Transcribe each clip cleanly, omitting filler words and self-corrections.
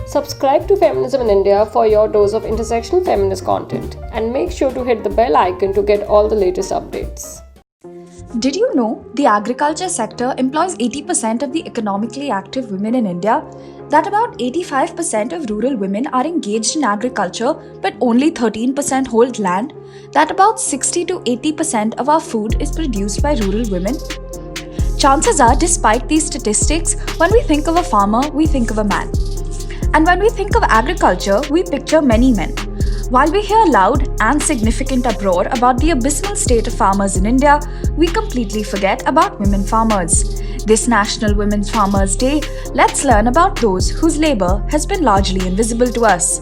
Subscribe to Feminism in India for your dose of intersectional feminist content and make sure to hit the bell icon to get all the latest updates. Did you know the agriculture sector employs 80% of the economically active women in India? That about 85% of rural women are engaged in agriculture but only 13% hold land? That about 60 to 80% of our food is produced by rural women? Chances are, despite these statistics, when we think of a farmer, we think of a man. And when we think of agriculture, we picture many men. While we hear loud and significant uproar about the abysmal state of farmers in India, we completely forget about women farmers. This National Women's Farmers Day, let's learn about those whose labour has been largely invisible to us.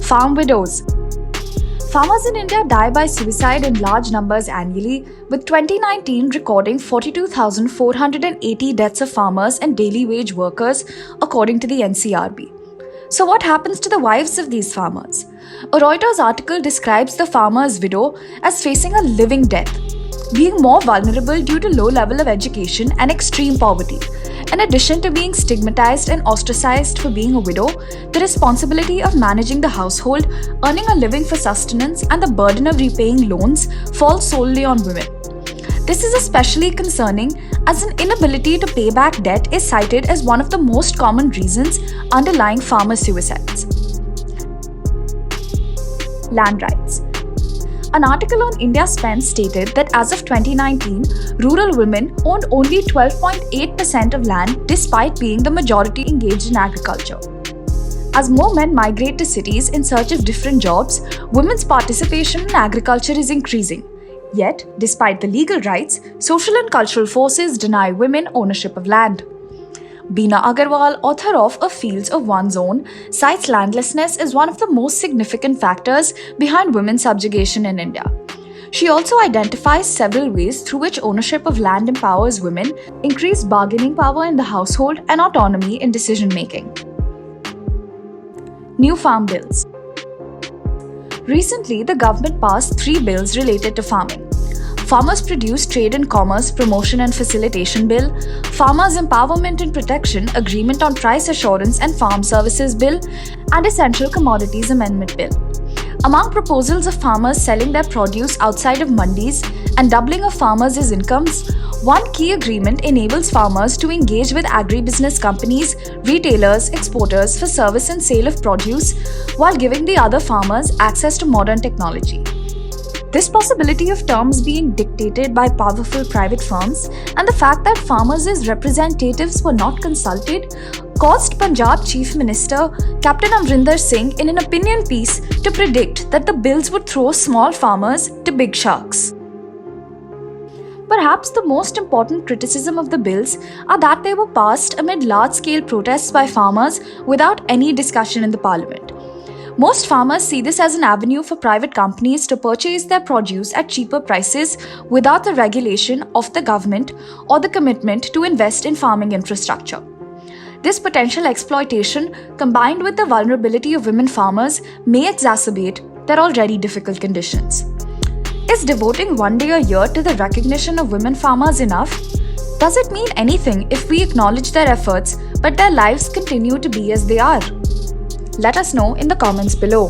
Farm widows. Farmers in India die by suicide in large numbers annually, with 2019 recording 42,480 deaths of farmers and daily wage workers, according to the NCRB. So what happens to the wives of these farmers? A Reuters article describes the farmer's widow as facing a living death, being more vulnerable due to low level of education and extreme poverty. In addition to being stigmatized and ostracized for being a widow, the responsibility of managing the household, earning a living for sustenance, and the burden of repaying loans falls solely on women. This is especially concerning as an inability to pay back debt is cited as one of the most common reasons underlying farmer suicides. Land rights. An article on India Spend stated that as of 2019, rural women owned only 12.8% of land despite being the majority engaged in agriculture. As more men migrate to cities in search of different jobs, women's participation in agriculture is increasing. Yet, despite the legal rights, social and cultural forces deny women ownership of land. Beena Agarwal, author of A Fields of One's Own, cites landlessness as one of the most significant factors behind women's subjugation in India. She also identifies several ways through which ownership of land empowers women, increased bargaining power in the household, and autonomy in decision-making. New farm bills. Recently, the government passed 3 bills related to farming. Farmers Produce Trade and Commerce Promotion and Facilitation Bill, Farmers Empowerment and Protection Agreement on Price Assurance and Farm Services Bill, and Essential Commodities Amendment Bill. Among proposals of farmers selling their produce outside of mandis and doubling of farmers' incomes, one key agreement enables farmers to engage with agribusiness companies, retailers, exporters for service and sale of produce, while giving the other farmers access to modern technology. This possibility of terms being dictated by powerful private firms and the fact that farmers' representatives were not consulted caused Punjab Chief Minister Captain Amrinder Singh in an opinion piece to predict that the bills would throw small farmers to big sharks. Perhaps the most important criticism of the bills are that they were passed amid large-scale protests by farmers without any discussion in the parliament. Most farmers see this as an avenue for private companies to purchase their produce at cheaper prices without the regulation of the government or the commitment to invest in farming infrastructure. This potential exploitation, combined with the vulnerability of women farmers, may exacerbate their already difficult conditions. Is devoting one day a year to the recognition of women farmers enough? Does it mean anything if we acknowledge their efforts but their lives continue to be as they are? Let us know in the comments below.